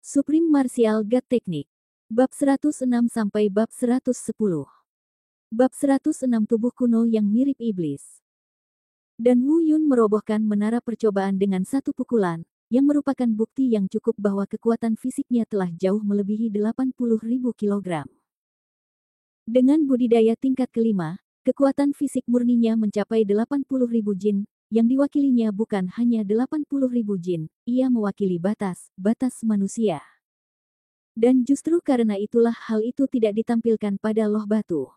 Supreme Martial God Technique. Bab 106 sampai bab 110. Bab 106 tubuh kuno yang mirip iblis. Dan Wu Yun merobohkan menara percobaan dengan satu pukulan, yang merupakan bukti yang cukup bahwa kekuatan fisiknya telah jauh melebihi 80.000 kilogram. Dengan budidaya tingkat kelima, kekuatan fisik murninya mencapai 80.000 jin, yang diwakilinya bukan hanya 80.000 jin, ia mewakili batas manusia. Dan justru karena itulah hal itu tidak ditampilkan pada loh batu.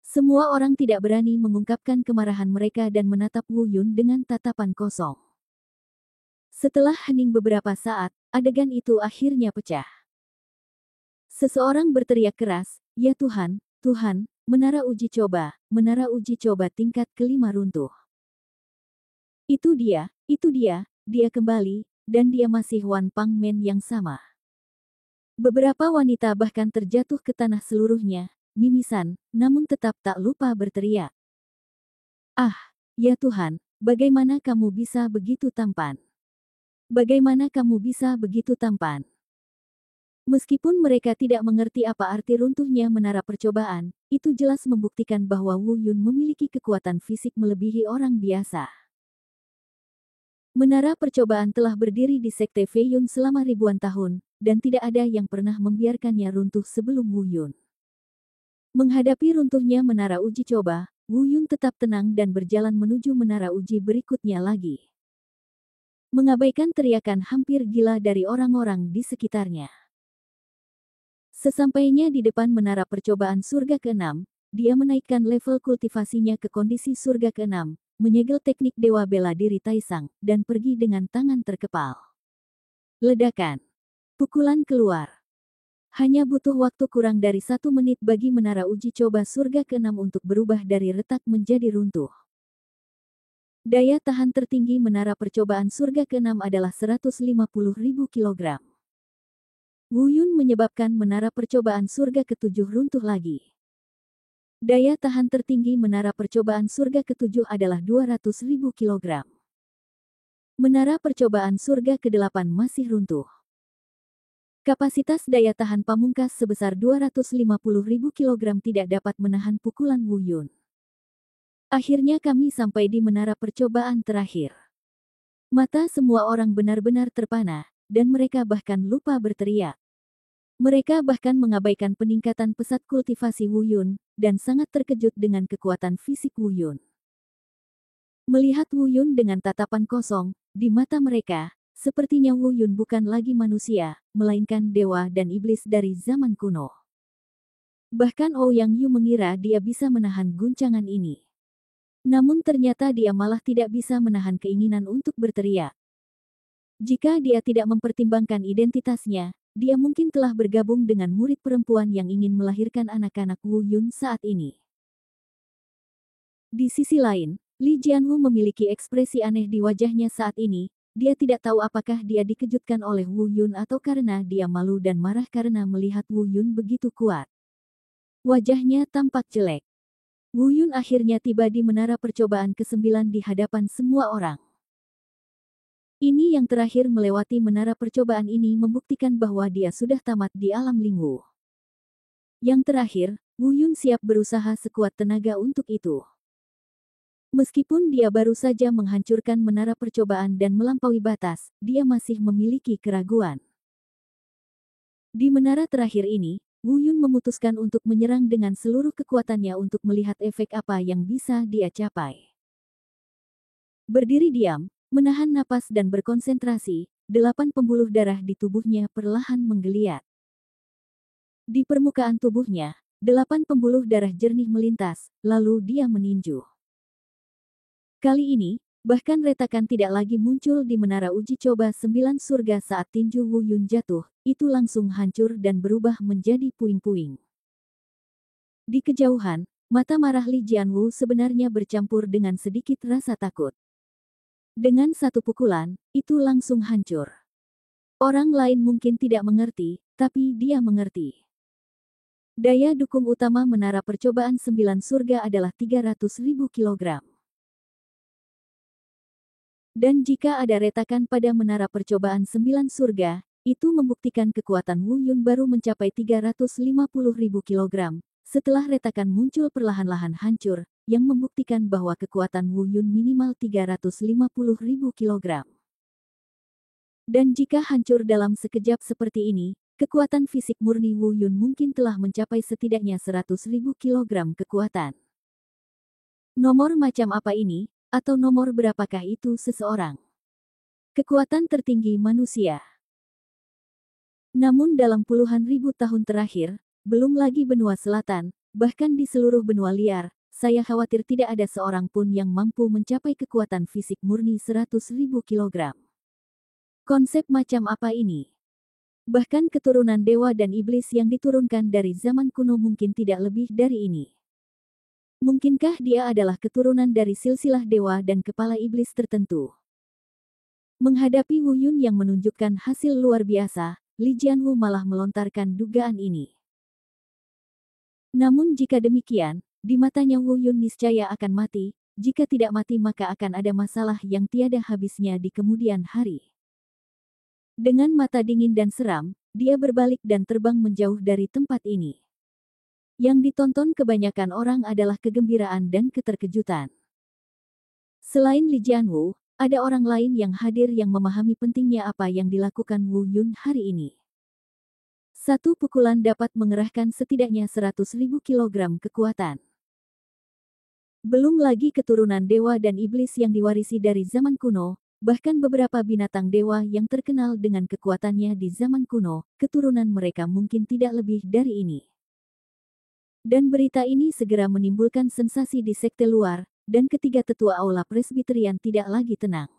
Semua orang tidak berani mengungkapkan kemarahan mereka dan menatap Wu Yun dengan tatapan kosong. Setelah hening beberapa saat, adegan itu akhirnya pecah. Seseorang berteriak keras, "Ya Tuhan, Tuhan, menara uji coba tingkat kelima runtuh." Itu dia, dia kembali, dan dia masih Wan Pang Men yang sama. Beberapa wanita bahkan terjatuh ke tanah seluruhnya, mimisan, namun tetap tak lupa berteriak. "Ah, ya Tuhan, bagaimana kamu bisa begitu tampan? Bagaimana kamu bisa begitu tampan?" Meskipun mereka tidak mengerti apa arti runtuhnya menara percobaan, itu jelas membuktikan bahwa Wu Yun memiliki kekuatan fisik melebihi orang biasa. Menara percobaan telah berdiri di Sekte Fei Yun selama ribuan tahun, dan tidak ada yang pernah membiarkannya runtuh sebelum Wu Yun. Menghadapi runtuhnya menara uji coba, Wu Yun tetap tenang dan berjalan menuju menara uji berikutnya lagi. Mengabaikan teriakan hampir gila dari orang-orang di sekitarnya. Sesampainya di depan menara percobaan surga ke-6, dia menaikkan level kultivasinya ke kondisi surga ke-6, menyegel teknik dewa bela diri Taisang, dan pergi dengan tangan terkepal. Ledakan. Pukulan keluar. Hanya butuh waktu kurang dari 1 menit bagi menara uji coba surga ke-6 untuk berubah dari retak menjadi runtuh. Daya tahan tertinggi menara percobaan surga ke-6 adalah 150.000 kilogram. Wu Yun menyebabkan menara percobaan surga ke-7 runtuh lagi. Daya tahan tertinggi menara percobaan surga ke-7 adalah 200.000 kilogram. Menara percobaan surga ke-8 masih runtuh. Kapasitas daya tahan pamungkas sebesar 250.000 kilogram tidak dapat menahan pukulan Wu Yun. Akhirnya kami sampai di menara percobaan terakhir. Mata semua orang benar-benar terpana, dan mereka bahkan lupa berteriak. Mereka bahkan mengabaikan peningkatan pesat kultivasi Wu Yun, dan sangat terkejut dengan kekuatan fisik Wu Yun. Melihat Wu Yun dengan tatapan kosong, di mata mereka, sepertinya Wu Yun bukan lagi manusia, melainkan dewa dan iblis dari zaman kuno. Bahkan Ouyang Yu mengira dia bisa menahan guncangan ini. Namun ternyata dia malah tidak bisa menahan keinginan untuk berteriak. Jika dia tidak mempertimbangkan identitasnya, dia mungkin telah bergabung dengan murid perempuan yang ingin melahirkan anak-anak Wu Yun saat ini. Di sisi lain, Li Jianwu memiliki ekspresi aneh di wajahnya saat ini. Dia tidak tahu apakah dia dikejutkan oleh Wu Yun atau karena dia malu dan marah karena melihat Wu Yun begitu kuat. Wajahnya tampak jelek. Wu Yun akhirnya tiba di menara percobaan ke-9 di hadapan semua orang. Ini yang terakhir melewati menara percobaan ini membuktikan bahwa dia sudah tamat di alam Lingwu. Yang terakhir, Wu Yun siap berusaha sekuat tenaga untuk itu. Meskipun dia baru saja menghancurkan menara percobaan dan melampaui batas, dia masih memiliki keraguan. Di menara terakhir ini, Wu Yun memutuskan untuk menyerang dengan seluruh kekuatannya untuk melihat efek apa yang bisa dia capai. Berdiri diam, menahan napas dan berkonsentrasi, 8 pembuluh darah di tubuhnya perlahan menggeliat. Di permukaan tubuhnya, 8 pembuluh darah jernih melintas, lalu dia meninju. Kali ini, bahkan retakan tidak lagi muncul di menara uji coba 9 surga saat tinju Wu Yun jatuh, itu langsung hancur dan berubah menjadi puing-puing. Di kejauhan, mata marah Li Jianwu sebenarnya bercampur dengan sedikit rasa takut. Dengan satu pukulan, itu langsung hancur. Orang lain mungkin tidak mengerti, tapi dia mengerti. Daya dukung utama menara percobaan 9 surga adalah 300.000 kilogram. Dan jika ada retakan pada menara percobaan 9 surga, Itu membuktikan kekuatan Wu Yun baru mencapai 350.000 kilogram. Setelah retakan muncul perlahan-lahan hancur, yang membuktikan bahwa kekuatan Wu Yun minimal 350.000 kilogram. Dan jika hancur dalam sekejap seperti ini, kekuatan fisik murni Wu Yun mungkin telah mencapai setidaknya 100.000 kilogram kekuatan. Nomor macam apa ini, atau nomor berapakah itu seseorang? Kekuatan tertinggi manusia. Namun dalam puluhan ribu tahun terakhir, belum lagi benua selatan, bahkan di seluruh benua liar, saya khawatir tidak ada seorang pun yang mampu mencapai kekuatan fisik murni 100.000 kilogram. Konsep macam apa ini? Bahkan keturunan dewa dan iblis yang diturunkan dari zaman kuno mungkin tidak lebih dari ini. Mungkinkah dia adalah keturunan dari silsilah dewa dan kepala iblis tertentu? Menghadapi Wu Yun yang menunjukkan hasil luar biasa, Li Jianwu malah melontarkan dugaan ini. Namun jika demikian, di matanya Wu Yun niscaya akan mati, jika tidak mati maka akan ada masalah yang tiada habisnya di kemudian hari. Dengan mata dingin dan seram, dia berbalik dan terbang menjauh dari tempat ini. Yang ditonton kebanyakan orang adalah kegembiraan dan keterkejutan. Selain Li Jianwu, ada orang lain yang hadir yang memahami pentingnya apa yang dilakukan Wu Yun hari ini. Satu pukulan dapat mengerahkan setidaknya 100.000 kilogram kekuatan. Belum lagi keturunan dewa dan iblis yang diwarisi dari zaman kuno, bahkan beberapa binatang dewa yang terkenal dengan kekuatannya di zaman kuno, keturunan mereka mungkin tidak lebih dari ini. Dan berita ini segera menimbulkan sensasi di sekte luar, dan ketiga tetua aula presbiterian tidak lagi tenang.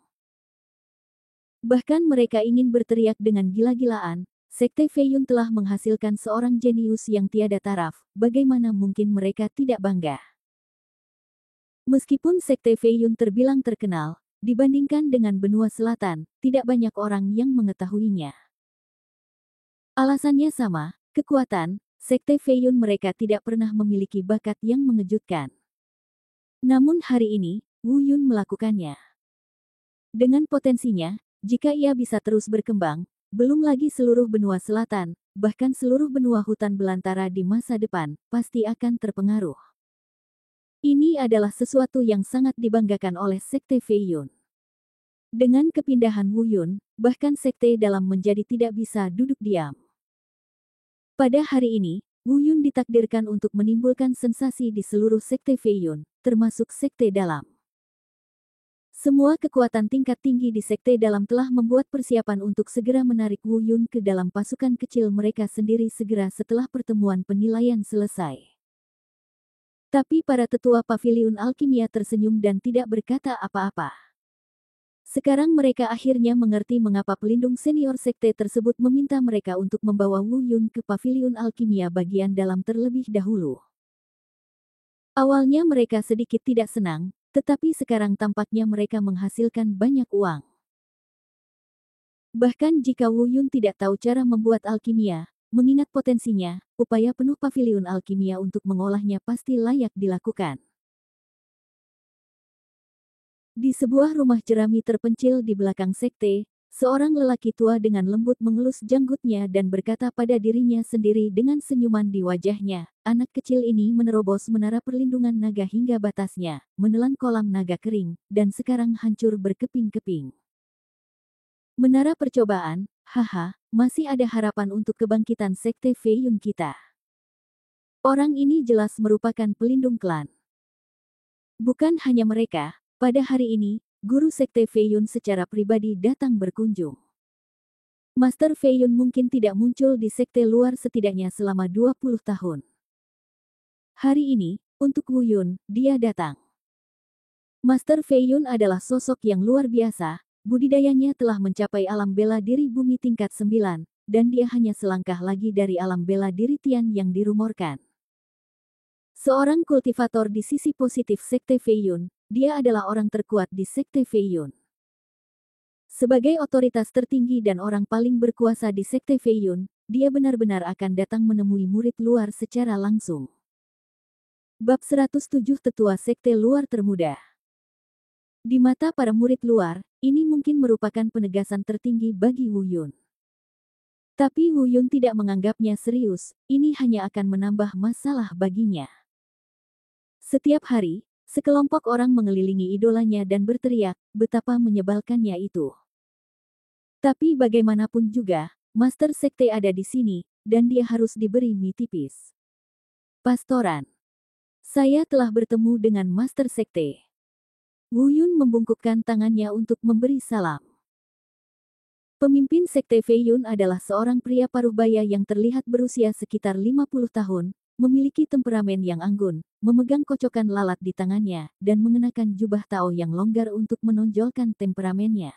Bahkan mereka ingin berteriak dengan gila-gilaan, Sekte Fei Yun telah menghasilkan seorang jenius yang tiada taraf, bagaimana mungkin mereka tidak bangga? Meskipun Sekte Fei Yun terbilang terkenal, dibandingkan dengan benua selatan, tidak banyak orang yang mengetahuinya. Alasannya sama, kekuatan, Sekte Fei Yun mereka tidak pernah memiliki bakat yang mengejutkan. Namun hari ini, Wu Yun melakukannya. Dengan potensinya, jika ia bisa terus berkembang, belum lagi seluruh benua selatan, bahkan seluruh benua hutan belantara di masa depan, pasti akan terpengaruh. Ini adalah sesuatu yang sangat dibanggakan oleh Sekte Fei Yun. Dengan kepindahan Wu Yun, bahkan sekte dalam menjadi tidak bisa duduk diam. Pada hari ini, Wu Yun ditakdirkan untuk menimbulkan sensasi di seluruh Sekte Fei Yun, termasuk sekte dalam. Semua kekuatan tingkat tinggi di sekte dalam telah membuat persiapan untuk segera menarik Wu Yun ke dalam pasukan kecil mereka sendiri segera setelah pertemuan penilaian selesai. Tapi para tetua paviliun alkimia tersenyum dan tidak berkata apa-apa. Sekarang mereka akhirnya mengerti mengapa pelindung senior sekte tersebut meminta mereka untuk membawa Wu Yun ke paviliun alkimia bagian dalam terlebih dahulu. Awalnya mereka sedikit tidak senang, tetapi sekarang tampaknya mereka menghasilkan banyak uang. Bahkan jika Wu Yun tidak tahu cara membuat alkimia, mengingat potensinya, upaya penuh paviliun alkimia untuk mengolahnya pasti layak dilakukan. Di sebuah rumah jerami terpencil di belakang sekte, seorang lelaki tua dengan lembut mengelus janggutnya dan berkata pada dirinya sendiri dengan senyuman di wajahnya, anak kecil ini menerobos menara perlindungan naga hingga batasnya, menelan kolam naga kering, dan sekarang hancur berkeping-keping. Menara percobaan, haha, masih ada harapan untuk kebangkitan sekte Fei Yun kita. Orang ini jelas merupakan pelindung klan. Bukan hanya mereka. Pada hari ini, guru sekte Fei Yun secara pribadi datang berkunjung. Master Fei Yun mungkin tidak muncul di sekte luar setidaknya selama 20 tahun. Hari ini, untuk Wu Yun, dia datang. Master Fei Yun adalah sosok yang luar biasa, budidayanya telah mencapai alam bela diri bumi tingkat 9, dan dia hanya selangkah lagi dari alam bela diri Tian yang dirumorkan. Seorang kultivator di sisi positif sekte Fei Yun, dia adalah orang terkuat di sekte Fei Yun. Sebagai otoritas tertinggi dan orang paling berkuasa di sekte Fei Yun, dia benar-benar akan datang menemui murid luar secara langsung. Bab 107 Tetua Sekte Luar Termuda. Di mata para murid luar, ini mungkin merupakan penegasan tertinggi bagi Wu Yun. Tapi Wu Yun tidak menganggapnya serius, ini hanya akan menambah masalah baginya. Setiap hari, sekelompok orang mengelilingi idolanya dan berteriak, betapa menyebalkannya itu. Tapi bagaimanapun juga, Master Sekte ada di sini, dan dia harus diberi mie tipis. Pastoran. Saya telah bertemu dengan Master Sekte. Wu Yun membungkukkan tangannya untuk memberi salam. Pemimpin Sekte Fei Yun adalah seorang pria paruh baya yang terlihat berusia sekitar 50 tahun, memiliki temperamen yang anggun, memegang kocokan lalat di tangannya, dan mengenakan jubah Tao yang longgar untuk menonjolkan temperamennya.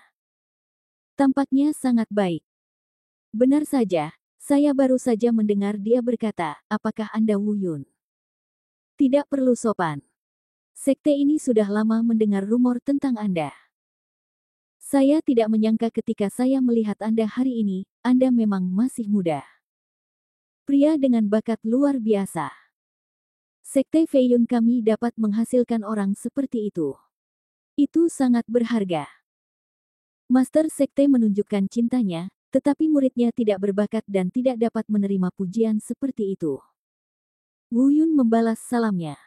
Tampaknya sangat baik. Benar saja, saya baru saja mendengar dia berkata, apakah Anda Wu Yun? Tidak perlu sopan. Sekte ini sudah lama mendengar rumor tentang Anda. Saya tidak menyangka ketika saya melihat Anda hari ini, Anda memang masih muda. Pria dengan bakat luar biasa. Sekte Fei Yun kami dapat menghasilkan orang seperti itu. Itu sangat berharga. Master Sekte menunjukkan cintanya, tetapi muridnya tidak berbakat dan tidak dapat menerima pujian seperti itu. Wu Yun membalas salamnya.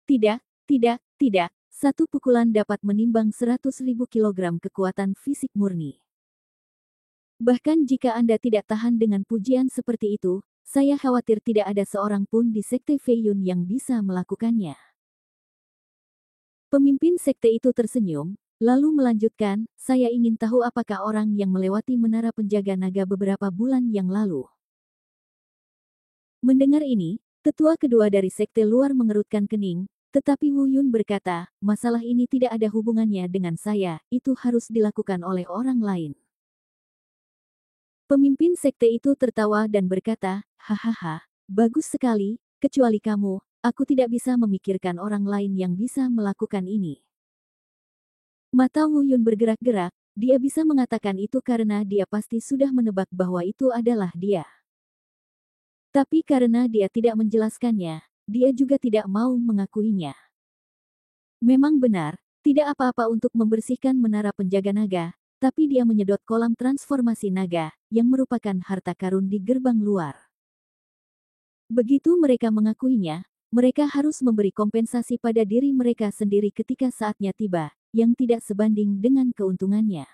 Tidak, tidak, tidak. Satu pukulan dapat menimbang 100.000 kilogram kekuatan fisik murni. Bahkan jika Anda tidak tahan dengan pujian seperti itu, saya khawatir tidak ada seorang pun di Sekte Fei Yun yang bisa melakukannya. Pemimpin sekte itu tersenyum, lalu melanjutkan, saya ingin tahu apakah orang yang melewati menara penjaga naga beberapa bulan yang lalu. Mendengar ini, tetua kedua dari sekte luar mengerutkan kening, tetapi Wu Yun berkata, masalah ini tidak ada hubungannya dengan saya, itu harus dilakukan oleh orang lain. Pemimpin sekte itu tertawa dan berkata, hahaha, bagus sekali, kecuali kamu, aku tidak bisa memikirkan orang lain yang bisa melakukan ini. Mata Wu Yun bergerak-gerak, dia bisa mengatakan itu karena dia pasti sudah menebak bahwa itu adalah dia. Tapi karena dia tidak menjelaskannya, dia juga tidak mau mengakuinya. Memang benar, tidak apa-apa untuk membersihkan menara penjaga naga, tapi dia menyedot kolam transformasi naga, yang merupakan harta karun di gerbang luar. Begitu mereka mengakuinya, mereka harus memberi kompensasi pada diri mereka sendiri ketika saatnya tiba, yang tidak sebanding dengan keuntungannya.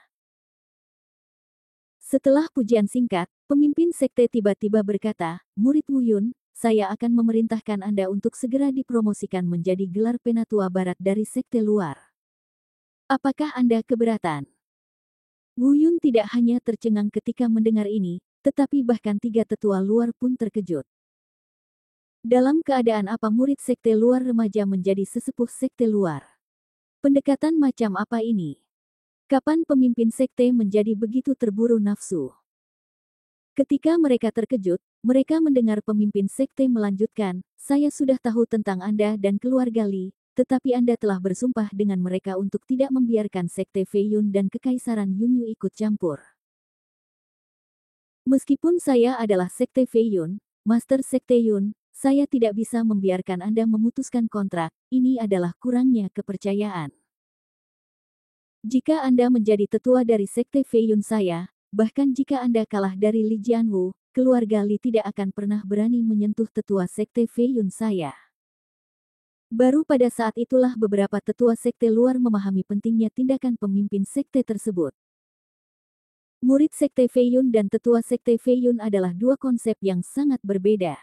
Setelah pujian singkat, pemimpin sekte tiba-tiba berkata, murid Wu Yun, saya akan memerintahkan Anda untuk segera dipromosikan menjadi gelar penatua barat dari sekte luar. Apakah Anda keberatan? Wu Yun tidak hanya tercengang ketika mendengar ini, tetapi bahkan tiga tetua luar pun terkejut. Dalam keadaan apa murid sekte luar remaja menjadi sesepuh sekte luar? Pendekatan macam apa ini? Kapan pemimpin sekte menjadi begitu terburu nafsu? Ketika mereka terkejut, mereka mendengar pemimpin sekte melanjutkan, saya sudah tahu tentang Anda dan keluarga Li, tetapi Anda telah bersumpah dengan mereka untuk tidak membiarkan sekte Fei Yun dan kekaisaran Yunyu ikut campur. Meskipun saya adalah sekte Fei Yun, Master Sekte Yun, saya tidak bisa membiarkan Anda memutuskan kontrak, ini adalah kurangnya kepercayaan. Jika Anda menjadi tetua dari sekte Fei Yun saya, bahkan jika Anda kalah dari Li Jianwu, keluarga Li tidak akan pernah berani menyentuh tetua sekte Fei Yun saya. Baru pada saat itulah beberapa tetua sekte luar memahami pentingnya tindakan pemimpin sekte tersebut. Murid sekte Fei Yun dan tetua sekte Fei Yun adalah dua konsep yang sangat berbeda.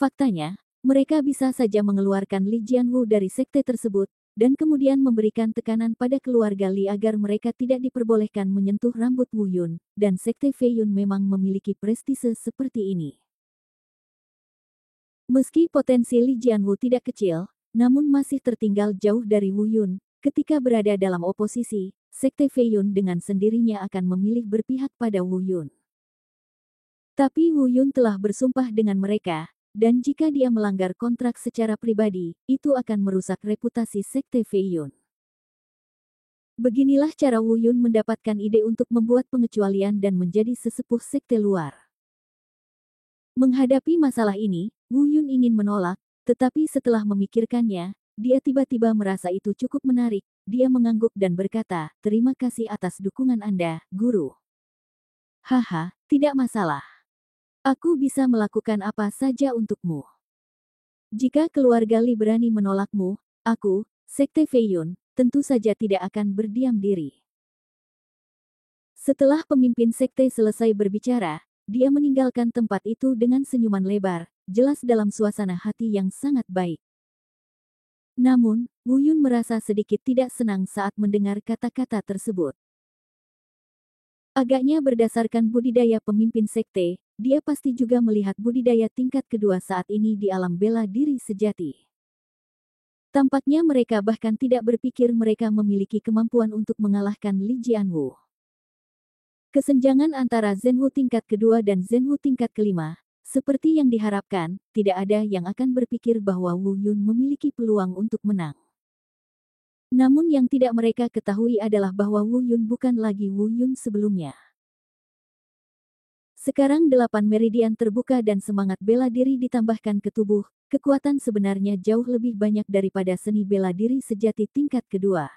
Faktanya, mereka bisa saja mengeluarkan Li Jianwu dari sekte tersebut, dan kemudian memberikan tekanan pada keluarga Li agar mereka tidak diperbolehkan menyentuh rambut Wu Yun, dan sekte Fei Yun memang memiliki prestise seperti ini. Meski potensi Li Jianwu tidak kecil, namun masih tertinggal jauh dari Wu Yun, ketika berada dalam oposisi, sekte Fei Yun dengan sendirinya akan memilih berpihak pada Wu Yun. Tapi Wu Yun telah bersumpah dengan mereka, dan jika dia melanggar kontrak secara pribadi, itu akan merusak reputasi sekte Fei Yun. Beginilah cara Wu Yun mendapatkan ide untuk membuat pengecualian dan menjadi sesepuh sekte luar. Menghadapi masalah ini, Wu Yun ingin menolak, tetapi setelah memikirkannya, dia tiba-tiba merasa itu cukup menarik. Dia mengangguk dan berkata, terima kasih atas dukungan Anda, Guru. Haha, tidak masalah. Aku bisa melakukan apa saja untukmu. Jika keluarga Li berani menolakmu, aku, Sekte Fei Yun, tentu saja tidak akan berdiam diri. Setelah pemimpin sekte selesai berbicara, dia meninggalkan tempat itu dengan senyuman lebar, jelas dalam suasana hati yang sangat baik. Namun, Wu Yun merasa sedikit tidak senang saat mendengar kata-kata tersebut. Agaknya berdasarkan budidaya pemimpin sekte, dia pasti juga melihat budidaya tingkat kedua saat ini di alam bela diri sejati. Tampaknya mereka bahkan tidak berpikir mereka memiliki kemampuan untuk mengalahkan Li Jianwu. Kesenjangan antara Zhenwu tingkat kedua dan Zhenwu tingkat kelima, seperti yang diharapkan, tidak ada yang akan berpikir bahwa Wu Yun memiliki peluang untuk menang. Namun yang tidak mereka ketahui adalah bahwa Wu Yun bukan lagi Wu Yun sebelumnya. Sekarang 8 meridian terbuka dan semangat bela diri ditambahkan ke tubuh, kekuatan sebenarnya jauh lebih banyak daripada seni bela diri sejati tingkat kedua.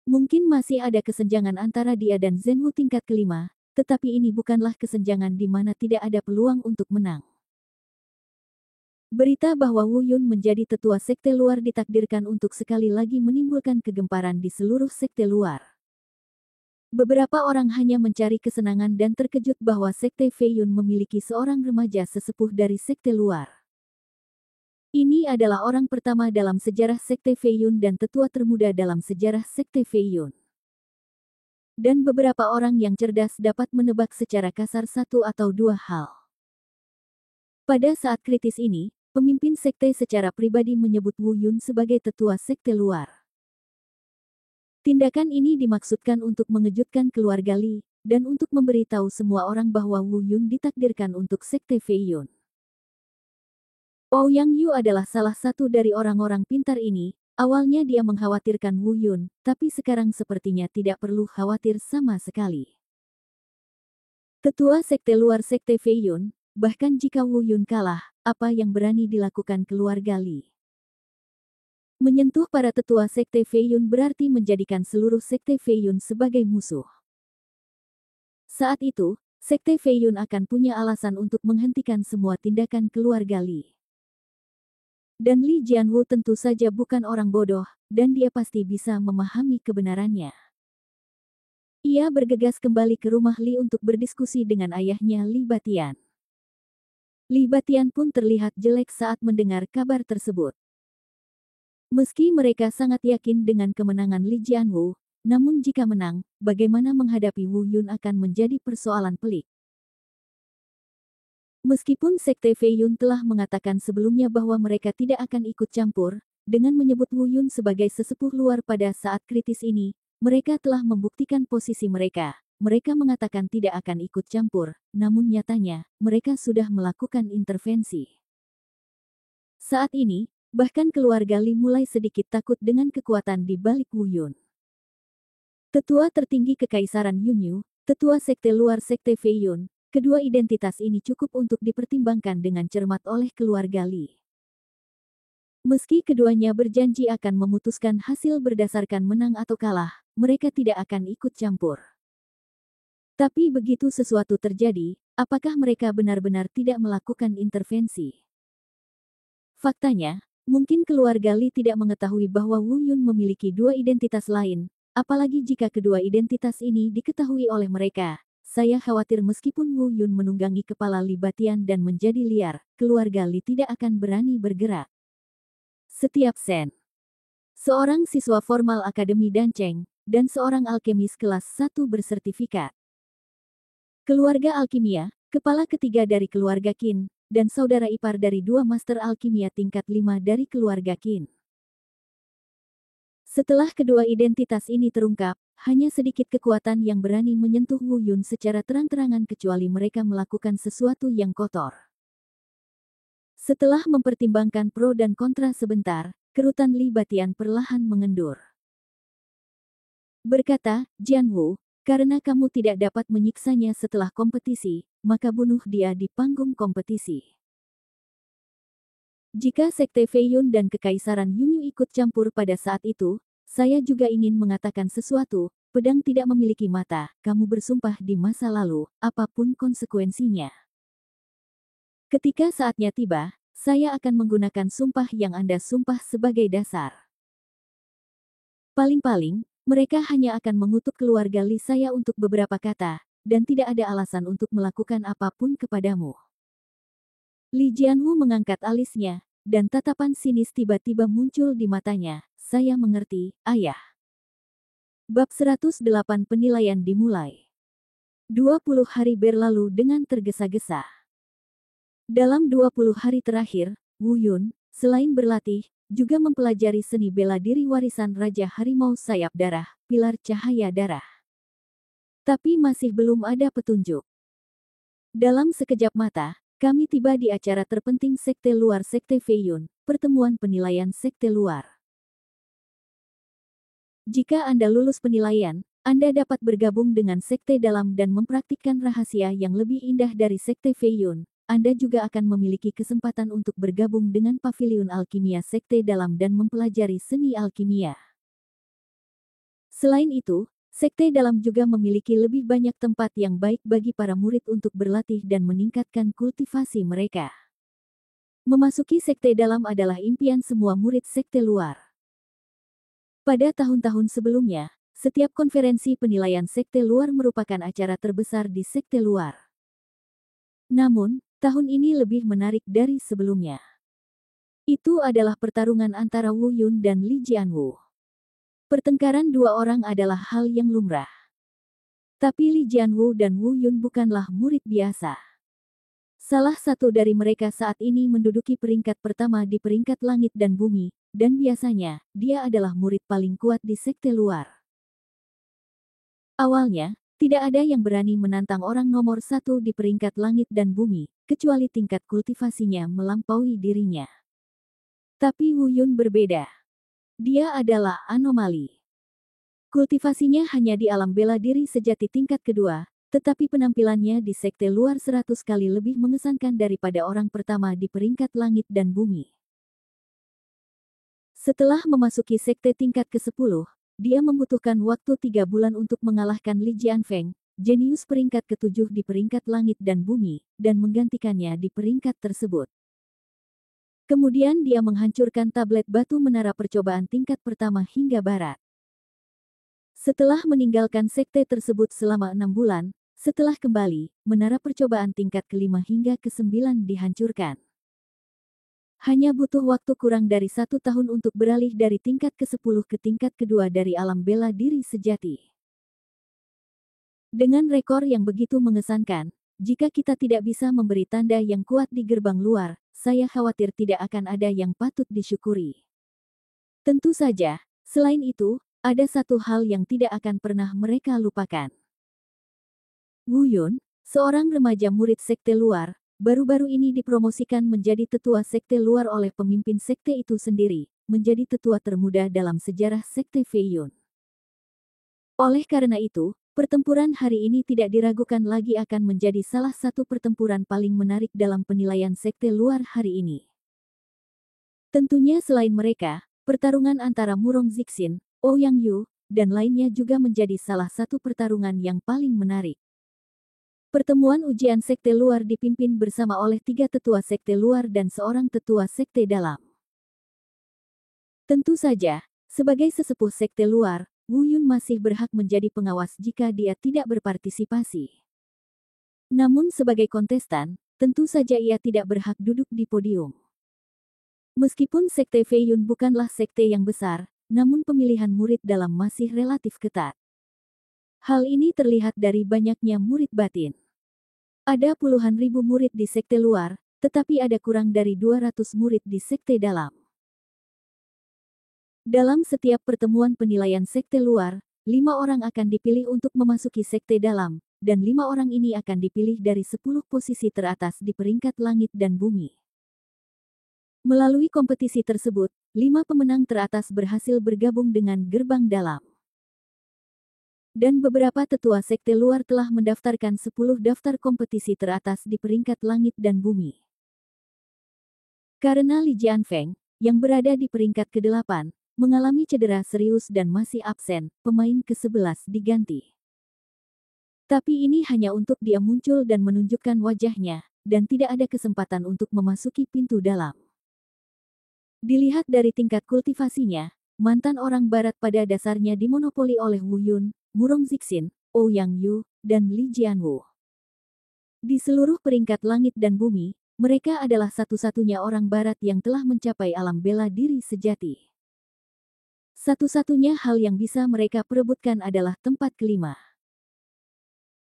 Mungkin masih ada kesenjangan antara dia dan Zhenwu tingkat kelima, tetapi ini bukanlah kesenjangan di mana tidak ada peluang untuk menang. Berita bahwa Wu Yun menjadi tetua sekte luar ditakdirkan untuk sekali lagi menimbulkan kegemparan di seluruh sekte luar. Beberapa orang hanya mencari kesenangan dan terkejut bahwa sekte Fei Yun memiliki seorang remaja sesepuh dari sekte luar. Ini adalah orang pertama dalam sejarah sekte Fei Yun dan tetua termuda dalam sejarah sekte Fei Yun. Dan beberapa orang yang cerdas dapat menebak secara kasar satu atau dua hal. Pada saat kritis ini, pemimpin sekte secara pribadi menyebut Wu Yun sebagai tetua sekte luar. Tindakan ini dimaksudkan untuk mengejutkan keluarga Li, dan untuk memberitahu semua orang bahwa Wu Yun ditakdirkan untuk sekte Fei Yun. Ouyang Yu adalah salah satu dari orang-orang pintar ini. Awalnya dia mengkhawatirkan Wu Yun, tapi sekarang sepertinya tidak perlu khawatir sama sekali. Tetua sekte luar sekte Fei Yun, bahkan jika Wu Yun kalah, apa yang berani dilakukan keluarga Li? Menyentuh para tetua sekte Fei Yun berarti menjadikan seluruh sekte Fei Yun sebagai musuh. Saat itu, sekte Fei Yun akan punya alasan untuk menghentikan semua tindakan keluarga Li. Dan Li Jianwu tentu saja bukan orang bodoh, dan dia pasti bisa memahami kebenarannya. Ia bergegas kembali ke rumah Li untuk berdiskusi dengan ayahnya Li Batian. Li Batian pun terlihat jelek saat mendengar kabar tersebut. Meski mereka sangat yakin dengan kemenangan Li Jianwu, namun jika menang, bagaimana menghadapi Wu Yun akan menjadi persoalan pelik. Meskipun sekte Fei Yun telah mengatakan sebelumnya bahwa mereka tidak akan ikut campur, dengan menyebut Wu Yun sebagai sesepuh luar pada saat kritis ini, mereka telah membuktikan posisi mereka. Mereka mengatakan tidak akan ikut campur, namun nyatanya, mereka sudah melakukan intervensi. Saat ini, bahkan keluarga Li mulai sedikit takut dengan kekuatan di balik Wu Yun. Tetua tertinggi Kekaisaran Yunyu, tetua sekte luar sekte Fei Yun, kedua identitas ini cukup untuk dipertimbangkan dengan cermat oleh keluarga Li. Meski keduanya berjanji akan memutuskan hasil berdasarkan menang atau kalah, mereka tidak akan ikut campur. Tapi begitu sesuatu terjadi, apakah mereka benar-benar tidak melakukan intervensi? Faktanya, mungkin keluarga Li tidak mengetahui bahwa Wu Yun memiliki dua identitas lain, apalagi jika kedua identitas ini diketahui oleh mereka. Saya khawatir meskipun Wu Yun menunggangi kepala Li Batian dan menjadi liar, keluarga Li tidak akan berani bergerak. Setiap sen. Seorang siswa formal Akademi Danceng, dan seorang alkemis kelas 1 bersertifikat. Keluarga alkimia, kepala ketiga dari keluarga Qin, dan saudara ipar dari dua master alkimia tingkat 5 dari keluarga Qin. Setelah kedua identitas ini terungkap, hanya sedikit kekuatan yang berani menyentuh Wu Yun secara terang-terangan kecuali mereka melakukan sesuatu yang kotor. Setelah mempertimbangkan pro dan kontra sebentar, kerutan Li Batian perlahan mengendur. Berkata, Jianwu, karena kamu tidak dapat menyiksanya setelah kompetisi, maka bunuh dia di panggung kompetisi. Jika sekte Fei Yun dan Kekaisaran Yunyu ikut campur pada saat itu, saya juga ingin mengatakan sesuatu. Pedang tidak memiliki mata, kamu bersumpah di masa lalu, apapun konsekuensinya. Ketika saatnya tiba, saya akan menggunakan sumpah yang Anda sumpah sebagai dasar. Paling-paling, mereka hanya akan mengutuk keluarga Li saya untuk beberapa kata, dan tidak ada alasan untuk melakukan apapun kepadamu. Li Jianwu mengangkat alisnya, dan tatapan sinis tiba-tiba muncul di matanya. Saya mengerti, ayah. Bab 108 penilaian dimulai. 20 hari berlalu dengan tergesa-gesa. Dalam 20 hari terakhir, Wu Yun, selain berlatih, juga mempelajari seni bela diri warisan Raja Harimau Sayap Darah, Pilar Cahaya Darah. Tapi masih belum ada petunjuk. Dalam sekejap mata, kami tiba di acara terpenting Sekte Luar Sekte Fei Yun, pertemuan penilaian Sekte Luar. Jika Anda lulus penilaian, Anda dapat bergabung dengan Sekte Dalam dan mempraktikkan rahasia yang lebih indah dari Sekte Fei Yun. Anda juga akan memiliki kesempatan untuk bergabung dengan Paviliun Alkimia Sekte Dalam dan mempelajari seni alkimia. Selain itu, Sekte Dalam juga memiliki lebih banyak tempat yang baik bagi para murid untuk berlatih dan meningkatkan kultivasi mereka. Memasuki Sekte Dalam adalah impian semua murid Sekte Luar. Pada tahun-tahun sebelumnya, setiap konferensi penilaian Sekte Luar merupakan acara terbesar di Sekte Luar. Namun, tahun ini lebih menarik dari sebelumnya. Itu adalah pertarungan antara Wu Yun dan Li Jianwu. Pertengkaran dua orang adalah hal yang lumrah. Tapi Li Jianwu dan Wu Yun bukanlah murid biasa. Salah satu dari mereka saat ini menduduki peringkat pertama di peringkat langit dan bumi, dan biasanya, dia adalah murid paling kuat di Sekte Luar. Awalnya, tidak ada yang berani menantang orang nomor satu di peringkat langit dan bumi, kecuali tingkat kultivasinya melampaui dirinya. Tapi Wu Yun berbeda. Dia adalah anomali. Kultivasinya hanya di alam bela diri sejati tingkat kedua, tetapi penampilannya di Sekte Luar 100 kali lebih mengesankan daripada orang pertama di peringkat langit dan bumi. Setelah memasuki sekte tingkat ke-10, dia membutuhkan waktu 3 bulan untuk mengalahkan Li Jianfeng, jenius peringkat ke-7 di peringkat langit dan bumi, dan menggantikannya di peringkat tersebut. Kemudian dia menghancurkan tablet batu menara percobaan tingkat pertama hingga barat. Setelah meninggalkan sekte tersebut selama 6 bulan, setelah kembali, menara percobaan tingkat ke-5 hingga ke-9 dihancurkan. Hanya butuh waktu kurang dari 1 tahun untuk beralih dari tingkat ke-10 ke tingkat kedua dari alam bela diri sejati. Dengan rekor yang begitu mengesankan, jika kita tidak bisa memberi tanda yang kuat di gerbang luar, saya khawatir tidak akan ada yang patut disyukuri. Tentu saja, selain itu, ada satu hal yang tidak akan pernah mereka lupakan. Wu Yun, seorang remaja murid sekte luar, baru-baru ini dipromosikan menjadi tetua sekte luar oleh pemimpin sekte itu sendiri, menjadi tetua termuda dalam sejarah sekte Fei Yun. Oleh karena itu, pertempuran hari ini tidak diragukan lagi akan menjadi salah satu pertempuran paling menarik dalam penilaian sekte luar hari ini. Tentunya selain mereka, pertarungan antara Murong Zixin, Ouyang Yu, dan lainnya juga menjadi salah satu pertarungan yang paling menarik. Pertemuan ujian sekte luar dipimpin bersama oleh 3 tetua sekte luar dan seorang tetua sekte dalam. Tentu saja, sebagai sesepuh sekte luar, Wu Yun masih berhak menjadi pengawas jika dia tidak berpartisipasi. Namun sebagai kontestan, tentu saja ia tidak berhak duduk di podium. Meskipun sekte Fei Yun bukanlah sekte yang besar, namun pemilihan murid dalam masih relatif ketat. Hal ini terlihat dari banyaknya murid batin. Ada puluhan ribu murid di sekte luar, tetapi ada kurang dari 200 murid di sekte dalam. Dalam setiap pertemuan penilaian sekte luar, 5 orang akan dipilih untuk memasuki sekte dalam, dan 5 orang ini akan dipilih dari 10 posisi teratas di peringkat langit dan bumi. Melalui kompetisi tersebut, 5 pemenang teratas berhasil bergabung dengan gerbang dalam. Dan beberapa tetua sekte luar telah mendaftarkan 10 daftar kompetisi teratas di peringkat langit dan bumi. Karena Li Jianfeng, yang berada di peringkat ke-8, mengalami cedera serius dan masih absen, pemain ke-11 diganti. Tapi ini hanya untuk dia muncul dan menunjukkan wajahnya, dan tidak ada kesempatan untuk memasuki pintu dalam. Dilihat dari tingkat kultivasinya, mantan orang barat pada dasarnya dimonopoli oleh Wu Yun, Murong Zixin, Ouyang Yu, dan Li Jianwu. Di seluruh peringkat langit dan bumi, mereka adalah satu-satunya orang barat yang telah mencapai alam bela diri sejati. Satu-satunya hal yang bisa mereka perebutkan adalah tempat kelima.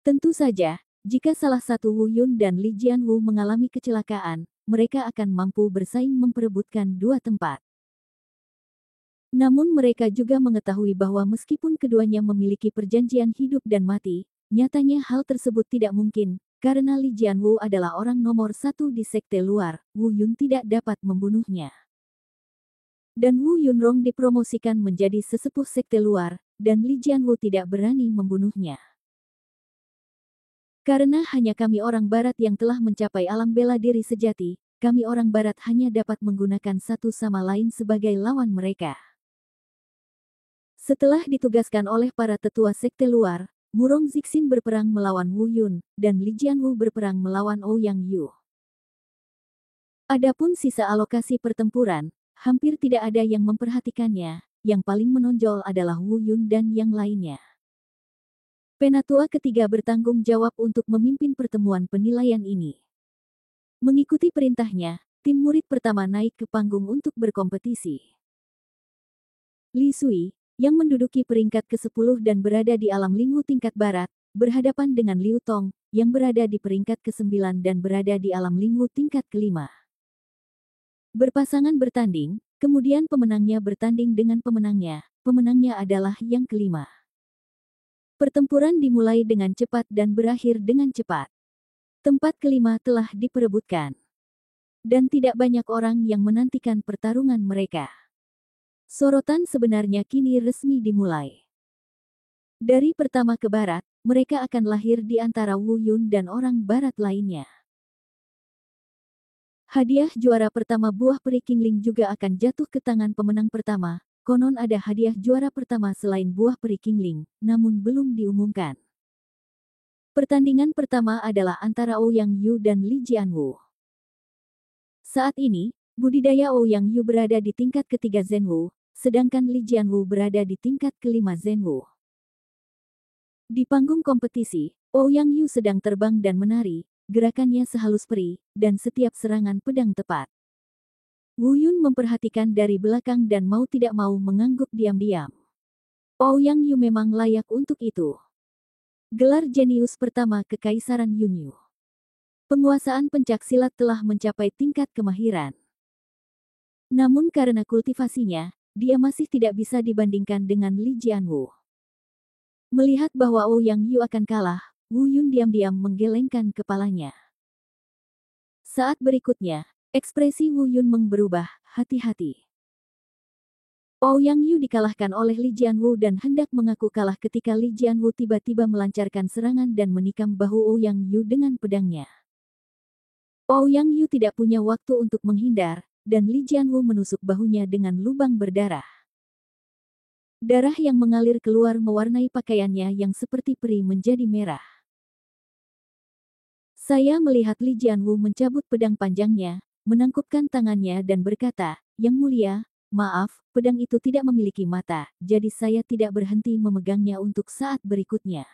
Tentu saja, jika salah satu Wu Yun dan Li Jianwu mengalami kecelakaan, mereka akan mampu bersaing memperebutkan dua tempat. Namun mereka juga mengetahui bahwa meskipun keduanya memiliki perjanjian hidup dan mati, nyatanya hal tersebut tidak mungkin, karena Li Jianwu adalah orang nomor satu di sekte luar, Wu Yun tidak dapat membunuhnya. Dan Wu Yunrong dipromosikan menjadi sesepuh sekte luar, dan Li Jianwu tidak berani membunuhnya. Karena hanya kami orang barat yang telah mencapai alam bela diri sejati, kami orang barat hanya dapat menggunakan satu sama lain sebagai lawan mereka. Setelah ditugaskan oleh para tetua sekte luar, Murong Zixin berperang melawan Wu Yun, dan Li Jianwu berperang melawan Ouyang Yu. Adapun sisa alokasi pertempuran, hampir tidak ada yang memperhatikannya, yang paling menonjol adalah Wu Yun dan yang lainnya. Penatua ketiga bertanggung jawab untuk memimpin pertemuan penilaian ini. Mengikuti perintahnya, tim murid pertama naik ke panggung untuk berkompetisi. Li Sui, yang menduduki peringkat ke-10 dan berada di alam linghu tingkat barat, berhadapan dengan Liu Tong, yang berada di peringkat ke-9 dan berada di alam linghu tingkat ke-5. Berpasangan bertanding, kemudian pemenangnya bertanding dengan pemenangnya adalah yang kelima. Pertempuran dimulai dengan cepat dan berakhir dengan cepat. Tempat kelima telah diperebutkan. Dan tidak banyak orang yang menantikan pertarungan mereka. Sorotan sebenarnya kini resmi dimulai. Dari pertama ke barat, mereka akan lahir di antara Wu Yun dan orang barat lainnya. Hadiah juara pertama buah peri Qingling juga akan jatuh ke tangan pemenang pertama. Konon ada hadiah juara pertama selain buah peri Qingling, namun belum diumumkan. Pertandingan pertama adalah antara Ouyang Yu dan Li Jianwu. Saat ini, budidaya Ouyang Yu berada di tingkat ketiga Zhenwu, sedangkan Li Jianwu berada di tingkat kelima Zhenwu. Di panggung kompetisi, Ouyang Yu sedang terbang dan menari, gerakannya sehalus peri, dan setiap serangan pedang tepat. Wu Yun memperhatikan dari belakang dan mau tidak mau mengangguk diam-diam. Ouyang Yu memang layak untuk itu. Gelar jenius pertama Kekaisaran Yunyu. Penguasaan pencaksilat telah mencapai tingkat kemahiran. Namun karena kultivasinya, dia masih tidak bisa dibandingkan dengan Li Jianwu. Melihat bahwa Ouyang Yu akan kalah, Wu Yun diam-diam menggelengkan kepalanya. Saat berikutnya, ekspresi Wu Yun berubah, hati-hati. Ouyang Yu dikalahkan oleh Li Jianwu dan hendak mengaku kalah ketika Li Jianwu tiba-tiba melancarkan serangan dan menikam bahu Ouyang Yu dengan pedangnya. Ouyang Yu tidak punya waktu untuk menghindar, dan Li Jianwu menusuk bahunya dengan lubang berdarah. Darah yang mengalir keluar mewarnai pakaiannya yang seperti peri menjadi merah. Saya melihat Li Jianwu mencabut pedang panjangnya, menangkupkan tangannya dan berkata, "Yang mulia, maaf, pedang itu tidak memiliki mata, jadi saya tidak berhenti memegangnya untuk saat berikutnya."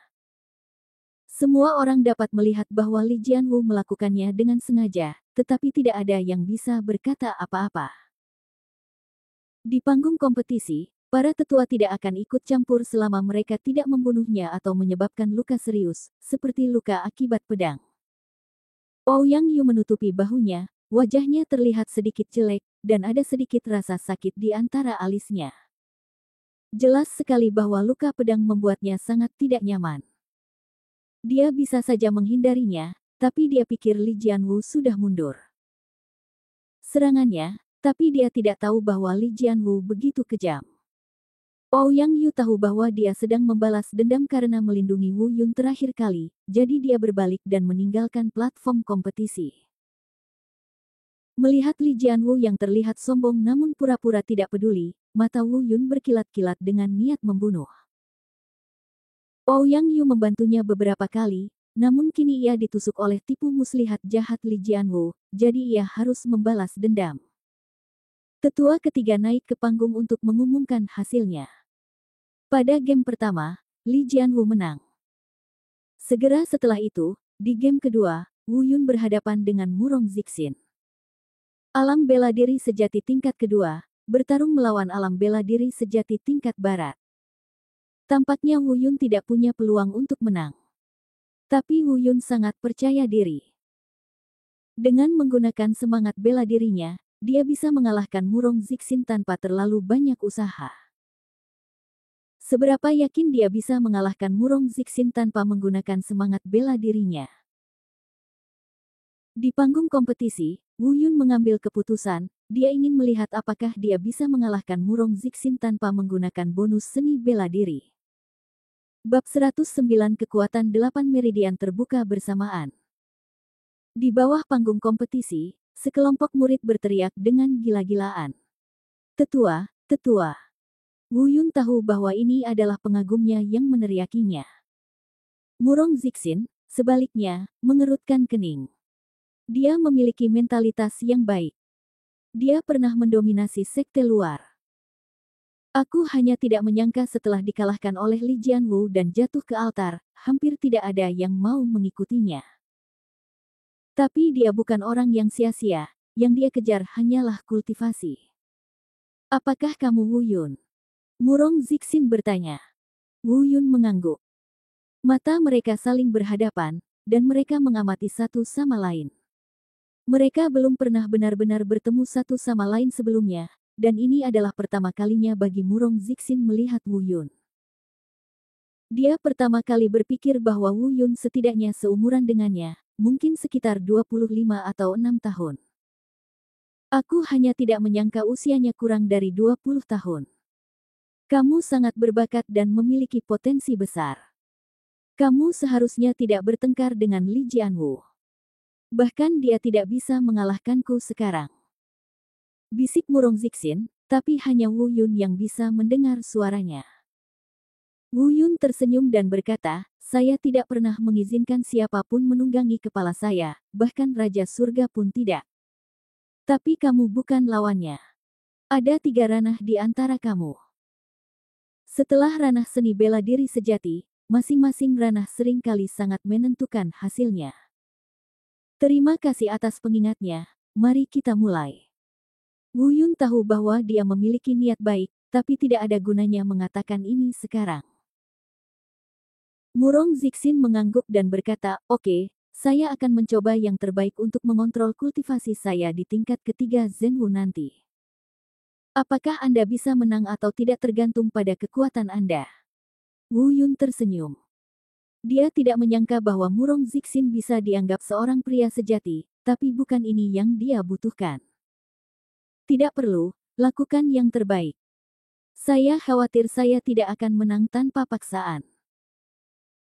Semua orang dapat melihat bahwa Li Jianwu melakukannya dengan sengaja, tetapi tidak ada yang bisa berkata apa-apa. Di panggung kompetisi, para tetua tidak akan ikut campur selama mereka tidak membunuhnya atau menyebabkan luka serius, seperti luka akibat pedang. Ouyang Yu menutupi bahunya, wajahnya terlihat sedikit jelek, dan ada sedikit rasa sakit di antara alisnya. Jelas sekali bahwa luka pedang membuatnya sangat tidak nyaman. Dia bisa saja menghindarinya, tapi dia pikir Li Jianwu sudah mundur. Serangannya, tapi dia tidak tahu bahwa Li Jianwu begitu kejam. Ouyang Yu tahu bahwa dia sedang membalas dendam karena melindungi Wu Yun terakhir kali, jadi dia berbalik dan meninggalkan platform kompetisi. Melihat Li Jianwu yang terlihat sombong namun pura-pura tidak peduli, mata Wu Yun berkilat-kilat dengan niat membunuh. Ouyang Yu membantunya beberapa kali, namun kini ia ditusuk oleh tipu muslihat jahat Li Jianwu, jadi ia harus membalas dendam. Tetua ketiga naik ke panggung untuk mengumumkan hasilnya. Pada game pertama, Li Jianwu menang. Segera setelah itu, di game kedua, Wu Yun berhadapan dengan Murong Zixin. Alam bela diri sejati tingkat kedua, bertarung melawan alam bela diri sejati tingkat barat. Tampaknya Wu Yun tidak punya peluang untuk menang. Tapi Wu Yun sangat percaya diri. Dengan menggunakan semangat bela dirinya, dia bisa mengalahkan Murong Zixin tanpa terlalu banyak usaha. Seberapa yakin dia bisa mengalahkan Murong Zixin tanpa menggunakan semangat bela dirinya? Di panggung kompetisi, Wu Yun mengambil keputusan, dia ingin melihat apakah dia bisa mengalahkan Murong Zixin tanpa menggunakan bonus seni bela diri. Bab 109 Kekuatan 8 Meridian terbuka bersamaan. Di bawah panggung kompetisi, sekelompok murid berteriak dengan gila-gilaan. Tetua, tetua. Wu Yun tahu bahwa ini adalah pengagumnya yang meneriakinya. Murong Zixin, sebaliknya, mengerutkan kening. Dia memiliki mentalitas yang baik. Dia pernah mendominasi sekte luar. Aku hanya tidak menyangka setelah dikalahkan oleh Li Jianwu dan jatuh ke altar, hampir tidak ada yang mau mengikutinya. Tapi dia bukan orang yang sia-sia, yang dia kejar hanyalah kultivasi. Apakah kamu Wu Yun? Murong Zixin bertanya. Wu Yun mengangguk. Mata mereka saling berhadapan, dan mereka mengamati satu sama lain. Mereka belum pernah benar-benar bertemu satu sama lain sebelumnya, dan ini adalah pertama kalinya bagi Murong Zixin melihat Wu Yun. Dia pertama kali berpikir bahwa Wu Yun setidaknya seumuran dengannya, mungkin sekitar 25 atau 6 tahun. Aku hanya tidak menyangka usianya kurang dari 20 tahun. Kamu sangat berbakat dan memiliki potensi besar. Kamu seharusnya tidak bertengkar dengan Li Jianwu. Bahkan dia tidak bisa mengalahkanku sekarang. Bisik Murong Zixin, tapi hanya Wu Yun yang bisa mendengar suaranya. Wu Yun tersenyum dan berkata, saya tidak pernah mengizinkan siapapun menunggangi kepala saya, bahkan Raja Surga pun tidak. Tapi kamu bukan lawannya. Ada 3 ranah di antara kamu. Setelah ranah seni bela diri sejati, masing-masing ranah seringkali sangat menentukan hasilnya. Terima kasih atas pengingatnya, mari kita mulai. Wu Yun tahu bahwa dia memiliki niat baik, tapi tidak ada gunanya mengatakan ini sekarang. Murong Zixin mengangguk dan berkata, oke, saya akan mencoba yang terbaik untuk mengontrol kultivasi saya di tingkat ketiga Zhenwu nanti. Apakah Anda bisa menang atau tidak tergantung pada kekuatan Anda? Wu Yun tersenyum. Dia tidak menyangka bahwa Murong Zixin bisa dianggap seorang pria sejati, tapi bukan ini yang dia butuhkan. Tidak perlu, lakukan yang terbaik. Saya khawatir saya tidak akan menang tanpa paksaan.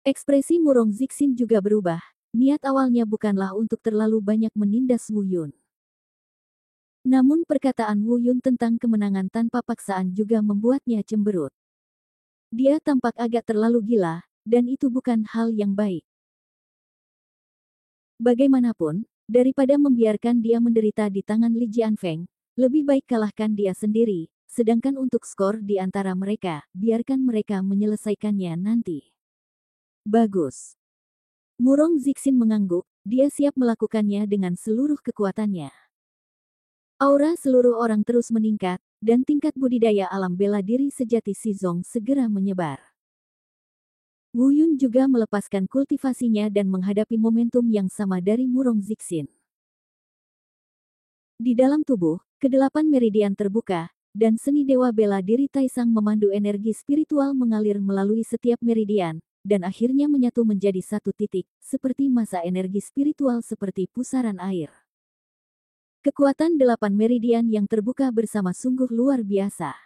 Ekspresi Murong Zixin juga berubah, niat awalnya bukanlah untuk terlalu banyak menindas Wu Yun. Namun perkataan Wu Yun tentang kemenangan tanpa paksaan juga membuatnya cemberut. Dia tampak agak terlalu gila, dan itu bukan hal yang baik. Bagaimanapun, daripada membiarkan dia menderita di tangan Li Jianfeng, lebih baik kalahkan dia sendiri, sedangkan untuk skor di antara mereka, biarkan mereka menyelesaikannya nanti. Bagus. Murong Zixin mengangguk, dia siap melakukannya dengan seluruh kekuatannya. Aura seluruh orang terus meningkat, dan tingkat budidaya alam bela diri sejati Shizong segera menyebar. Wu Yun juga melepaskan kultivasinya dan menghadapi momentum yang sama dari Murong Zixin. Di dalam tubuh, ke-8 meridian terbuka, dan seni dewa bela diri Taisang memandu energi spiritual mengalir melalui setiap meridian, dan akhirnya menyatu menjadi satu titik, seperti massa energi spiritual seperti pusaran air. Kekuatan 8 meridian yang terbuka bersama sungguh luar biasa.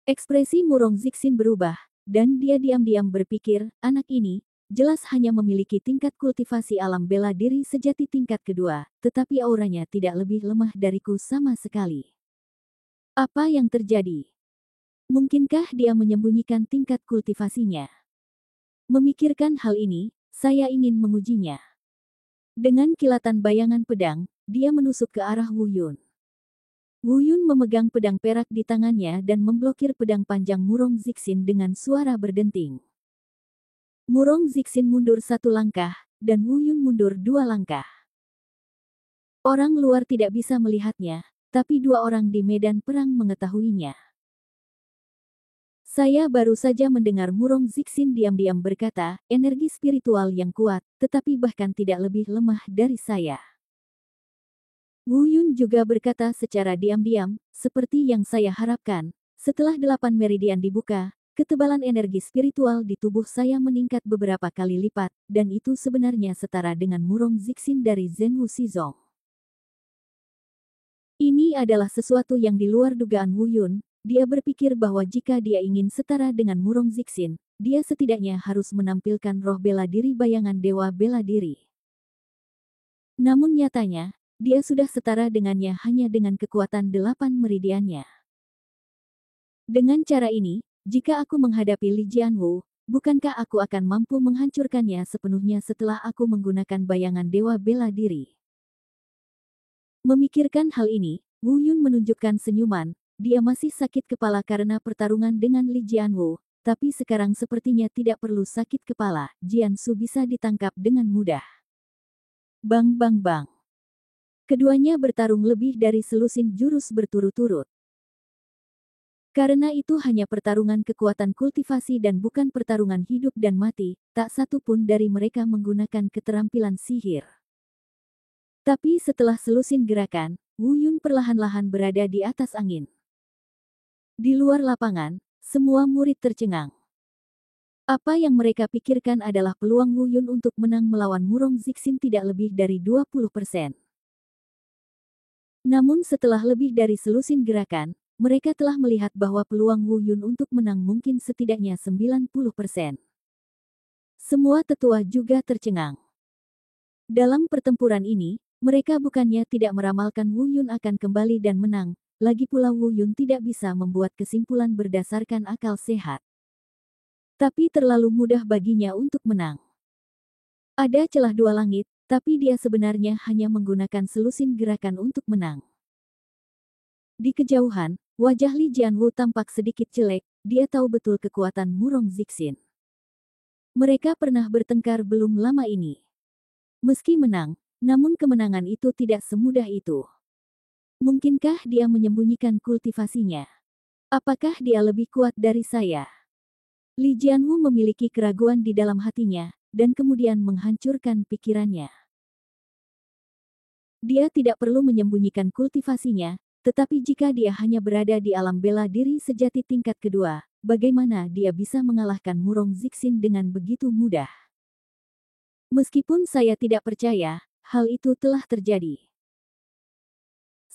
Ekspresi Murong Zixin berubah, dan dia diam-diam berpikir, anak ini, jelas hanya memiliki tingkat kultivasi alam bela diri sejati tingkat kedua, tetapi auranya tidak lebih lemah dariku sama sekali. Apa yang terjadi? Mungkinkah dia menyembunyikan tingkat kultivasinya? Memikirkan hal ini, saya ingin mengujinya. Dengan kilatan bayangan pedang, dia menusuk ke arah Wu Yun. Wu Yun memegang pedang perak di tangannya dan memblokir pedang panjang Murong Zixin dengan suara berdenting. Murong Zixin mundur 1 langkah, dan Wu Yun mundur 2 langkah. Orang luar tidak bisa melihatnya, tapi 2 orang di medan perang mengetahuinya. Saya baru saja mendengar Murong Zixin diam-diam berkata, energi spiritual yang kuat, tetapi bahkan tidak lebih lemah dari saya. Wu Yun juga berkata secara diam-diam, seperti yang saya harapkan, setelah 8 meridian dibuka, ketebalan energi spiritual di tubuh saya meningkat beberapa kali lipat, dan itu sebenarnya setara dengan Murong Zixin dari Zhenwu Shizong. Ini adalah sesuatu yang di luar dugaan Wu Yun. Dia berpikir bahwa jika dia ingin setara dengan Murong Zixin, dia setidaknya harus menampilkan roh bela diri bayangan dewa bela diri. Namun nyatanya, dia sudah setara dengannya hanya dengan kekuatan 8 meridiannya. Dengan cara ini, jika aku menghadapi Li Jianwu, bukankah aku akan mampu menghancurkannya sepenuhnya setelah aku menggunakan bayangan dewa bela diri? Memikirkan hal ini, Wu Yun menunjukkan senyuman. Dia masih sakit kepala karena pertarungan dengan Li Jianwu, tapi sekarang sepertinya tidak perlu sakit kepala. Jiansu bisa ditangkap dengan mudah. Bang bang bang. Keduanya bertarung lebih dari selusin jurus berturut-turut. Karena itu hanya pertarungan kekuatan kultivasi dan bukan pertarungan hidup dan mati, tak satu pun dari mereka menggunakan keterampilan sihir. Tapi setelah selusin gerakan, Wu Yun perlahan-lahan berada di atas angin. Di luar lapangan, semua murid tercengang. Apa yang mereka pikirkan adalah peluang Wu Yun untuk menang melawan Murong Zixin tidak lebih dari 20%. Namun setelah lebih dari selusin gerakan, mereka telah melihat bahwa peluang Wu Yun untuk menang mungkin setidaknya 90%. Semua tetua juga tercengang. Dalam pertempuran ini, mereka bukannya tidak meramalkan Wu Yun akan kembali dan menang. Lagi pula Wu Yun tidak bisa membuat kesimpulan berdasarkan akal sehat. Tapi terlalu mudah baginya untuk menang. Ada celah 2 langit, tapi dia sebenarnya hanya menggunakan selusin gerakan untuk menang. Di kejauhan, wajah Li Jianwu tampak sedikit jelek, dia tahu betul kekuatan Murong Zixin. Mereka pernah bertengkar belum lama ini. Meski menang, namun kemenangan itu tidak semudah itu. Mungkinkah dia menyembunyikan kultivasinya? Apakah dia lebih kuat dari saya? Li Jianwu memiliki keraguan di dalam hatinya, dan kemudian menghancurkan pikirannya. Dia tidak perlu menyembunyikan kultivasinya, tetapi jika dia hanya berada di alam bela diri sejati tingkat kedua, bagaimana dia bisa mengalahkan Murong Zixin dengan begitu mudah? Meskipun saya tidak percaya, hal itu telah terjadi.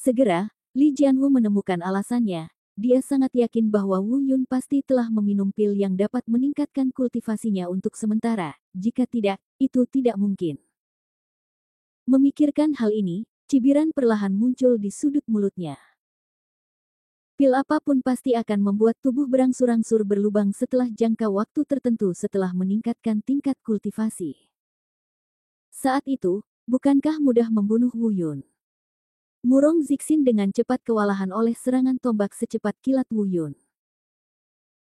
Segera, Li Jianwu menemukan alasannya. Dia sangat yakin bahwa Wu Yun pasti telah meminum pil yang dapat meningkatkan kultivasinya untuk sementara. Jika tidak, itu tidak mungkin. Memikirkan hal ini, cibiran perlahan muncul di sudut mulutnya. Pil apapun pasti akan membuat tubuh berangsur-angsur berlubang setelah jangka waktu tertentu setelah meningkatkan tingkat kultivasi. Saat itu, bukankah mudah membunuh Wu Yun? Murong Zixin dengan cepat kewalahan oleh serangan tombak secepat kilat Wu Yun.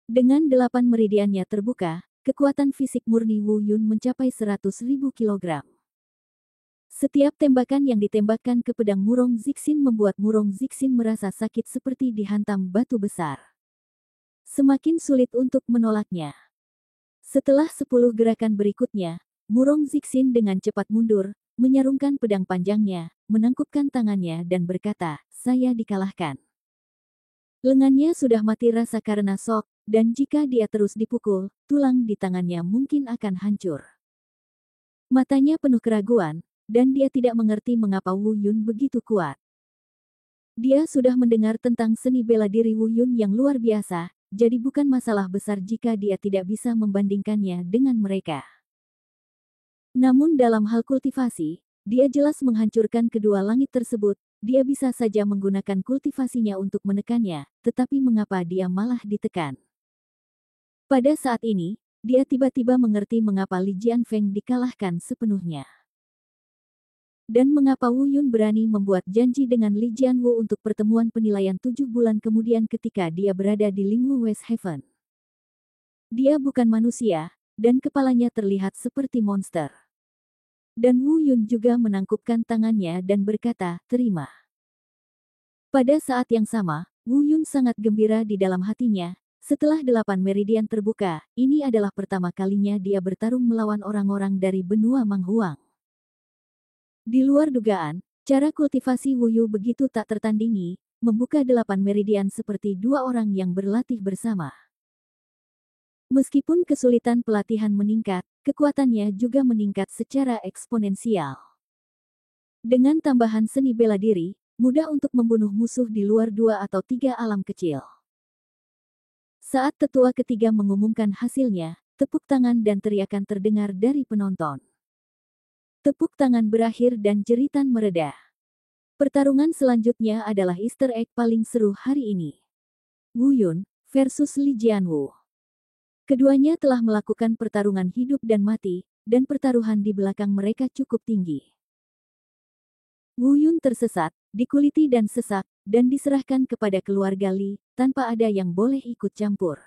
Dengan 8 meridiannya terbuka, kekuatan fisik murni Wu Yun mencapai 100.000 kilogram. Setiap tembakan yang ditembakkan ke pedang Murong Zixin membuat Murong Zixin merasa sakit seperti dihantam batu besar. Semakin sulit untuk menolaknya. Setelah 10 gerakan berikutnya, Murong Zixin dengan cepat mundur, menyarungkan pedang panjangnya, menangkupkan tangannya dan berkata, "Saya dikalahkan." Lengannya sudah mati rasa karena shock, dan jika dia terus dipukul, tulang di tangannya mungkin akan hancur. Matanya penuh keraguan, dan dia tidak mengerti mengapa Wu Yun begitu kuat. Dia sudah mendengar tentang seni bela diri Wu Yun yang luar biasa, jadi bukan masalah besar jika dia tidak bisa membandingkannya dengan mereka. Namun dalam hal kultivasi, dia jelas menghancurkan kedua langit tersebut. Dia bisa saja menggunakan kultivasinya untuk menekannya, tetapi mengapa dia malah ditekan? Pada saat ini, dia tiba-tiba mengerti mengapa Li Jianfeng dikalahkan sepenuhnya. Dan mengapa Wu Yun berani membuat janji dengan Li Jianwu untuk pertemuan penilaian 7 bulan kemudian ketika dia berada di Lingwu West Haven. Dia bukan manusia, dan kepalanya terlihat seperti monster. Dan Wu Yun juga menangkupkan tangannya dan berkata, terima. Pada saat yang sama, Wu Yun sangat gembira di dalam hatinya. Setelah 8 meridian terbuka, ini adalah pertama kalinya dia bertarung melawan orang-orang dari benua Manghuang. Di luar dugaan, cara kultivasi Wu Yu begitu tak tertandingi, membuka 8 meridian seperti dua orang yang berlatih bersama. Meskipun kesulitan pelatihan meningkat, kekuatannya juga meningkat secara eksponensial. Dengan tambahan seni bela diri, mudah untuk membunuh musuh di luar 2 atau 3 alam kecil. Saat tetua ketiga mengumumkan hasilnya, tepuk tangan dan teriakan terdengar dari penonton. Tepuk tangan berakhir dan jeritan mereda. Pertarungan selanjutnya adalah Easter egg paling seru hari ini. Wu Yun versus Li Jianwu. Keduanya telah melakukan pertarungan hidup dan mati, dan pertaruhan di belakang mereka cukup tinggi. Wu Yun tersesat, dikuliti dan sesak, dan diserahkan kepada keluarga Li, tanpa ada yang boleh ikut campur.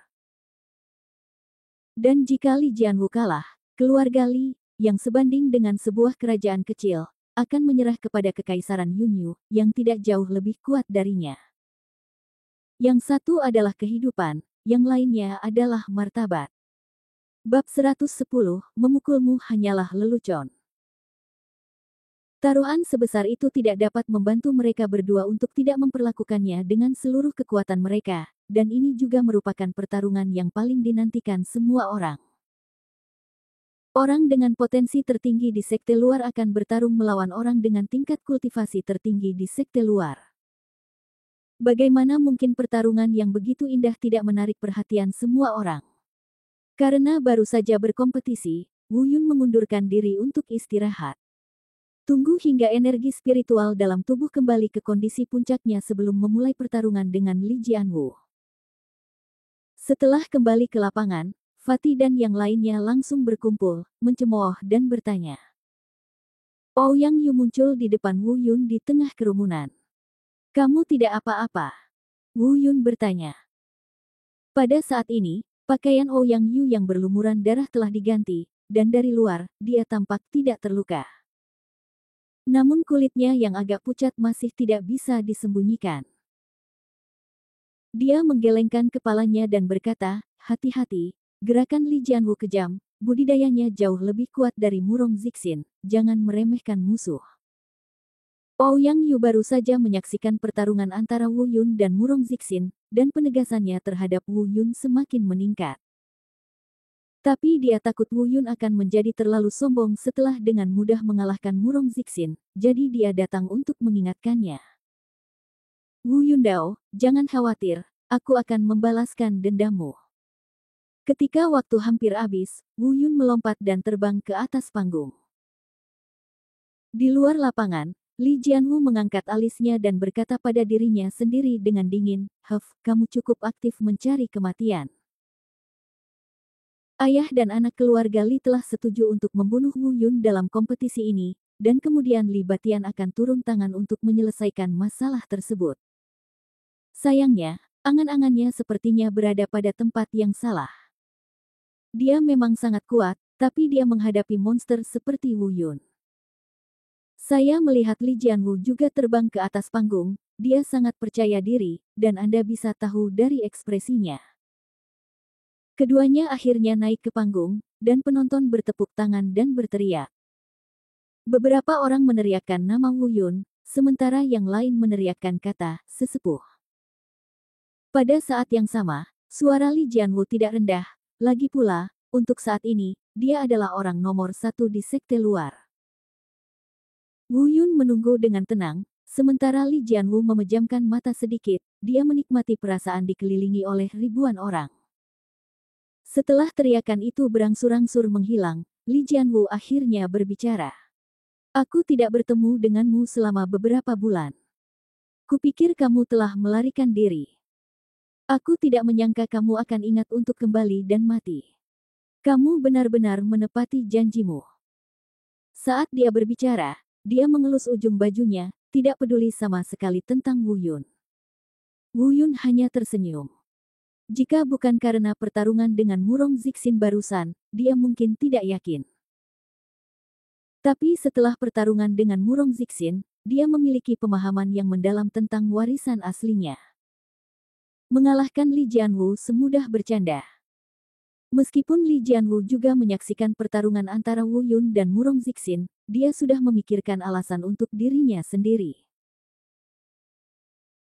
Dan jika Li Jianwu kalah, keluarga Li, yang sebanding dengan sebuah kerajaan kecil, akan menyerah kepada Kekaisaran Yunyu, yang tidak jauh lebih kuat darinya. Yang satu adalah kehidupan, yang lainnya adalah martabat. Bab 110, memukulmu hanyalah lelucon. Taruhan sebesar itu tidak dapat membantu mereka berdua untuk tidak memperlakukannya dengan seluruh kekuatan mereka, dan ini juga merupakan pertarungan yang paling dinantikan semua orang. Orang dengan potensi tertinggi di sekte luar akan bertarung melawan orang dengan tingkat kultivasi tertinggi di sekte luar. Bagaimana mungkin pertarungan yang begitu indah tidak menarik perhatian semua orang? Karena baru saja berkompetisi, Wu Yun mengundurkan diri untuk istirahat. Tunggu hingga energi spiritual dalam tubuh kembali ke kondisi puncaknya sebelum memulai pertarungan dengan Li Jianwu. Setelah kembali ke lapangan, Fatih dan yang lainnya langsung berkumpul, mencemooh dan bertanya. Ouyang Yu muncul di depan Wu Yun di tengah kerumunan. Kamu tidak apa-apa? Wu Yun bertanya. Pada saat ini, pakaian Ouyang Yu yang berlumuran darah telah diganti, dan dari luar, dia tampak tidak terluka. Namun kulitnya yang agak pucat masih tidak bisa disembunyikan. Dia menggelengkan kepalanya dan berkata, hati-hati, gerakan Li Jianwu kejam, budidayanya jauh lebih kuat dari Murong Zixin, jangan meremehkan musuh. Ouyang Yu baru saja menyaksikan pertarungan antara Wu Yun dan Murong Zixin, dan penegasannya terhadap Wu Yun semakin meningkat. Tapi dia takut Wu Yun akan menjadi terlalu sombong setelah dengan mudah mengalahkan Murong Zixin, jadi dia datang untuk mengingatkannya. Wu Yun Dao, jangan khawatir, aku akan membalaskan dendammu. Ketika waktu hampir habis, Wu Yun melompat dan terbang ke atas panggung. Di luar lapangan, Li Jianwu mengangkat alisnya dan berkata pada dirinya sendiri dengan dingin, kamu cukup aktif mencari kematian. Ayah dan anak keluarga Li telah setuju untuk membunuh Wu Yun dalam kompetisi ini, dan kemudian Li Batian akan turun tangan untuk menyelesaikan masalah tersebut. Sayangnya, angan-angannya sepertinya berada pada tempat yang salah. Dia memang sangat kuat, tapi dia menghadapi monster seperti Wu Yun. Saya melihat Li Jianwu juga terbang ke atas panggung, dia sangat percaya diri, dan Anda bisa tahu dari ekspresinya. Keduanya akhirnya naik ke panggung, dan penonton bertepuk tangan dan berteriak. Beberapa orang meneriakkan nama Wu Yun, sementara yang lain meneriakkan kata, sesepuh. Pada saat yang sama, suara Li Jianwu tidak rendah, lagi pula, untuk saat ini, dia adalah orang nomor 1 di sekte luar. Wu Yun menunggu dengan tenang, sementara Li Jianwu memejamkan mata sedikit, dia menikmati perasaan dikelilingi oleh ribuan orang. Setelah teriakan itu berangsur-angsur menghilang, Li Jianwu akhirnya berbicara. Aku tidak bertemu denganmu selama beberapa bulan. Kupikir kamu telah melarikan diri. Aku tidak menyangka kamu akan ingat untuk kembali dan mati. Kamu benar-benar menepati janjimu. Saat dia berbicara, dia mengelus ujung bajunya, tidak peduli sama sekali tentang Wu Yun. Wu Yun hanya tersenyum. Jika bukan karena pertarungan dengan Murong Zixin barusan, dia mungkin tidak yakin. Tapi setelah pertarungan dengan Murong Zixin, dia memiliki pemahaman yang mendalam tentang warisan aslinya. Mengalahkan Li Jianwu semudah bercanda. Meskipun Li Jianwu juga menyaksikan pertarungan antara Wu Yun dan Murong Zixin, dia sudah memikirkan alasan untuk dirinya sendiri.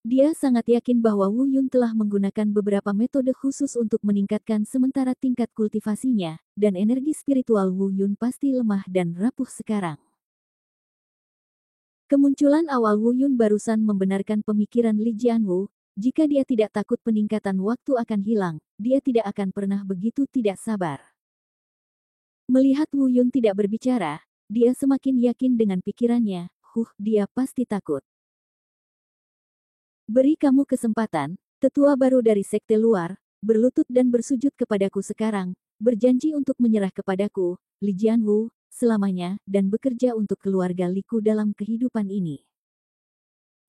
Dia sangat yakin bahwa Wu Yun telah menggunakan beberapa metode khusus untuk meningkatkan sementara tingkat kultivasinya, dan energi spiritual Wu Yun pasti lemah dan rapuh sekarang. Kemunculan awal Wu Yun barusan membenarkan pemikiran Li Jianwu. Jika dia tidak takut peningkatan waktu akan hilang, dia tidak akan pernah begitu tidak sabar. Melihat Wu Yun tidak berbicara, dia semakin yakin dengan pikirannya, dia pasti takut. Beri kamu kesempatan, tetua baru dari sekte luar, berlutut dan bersujud kepadaku sekarang, berjanji untuk menyerah kepadaku, Li Jianwu, selamanya, dan bekerja untuk keluarga Liku dalam kehidupan ini.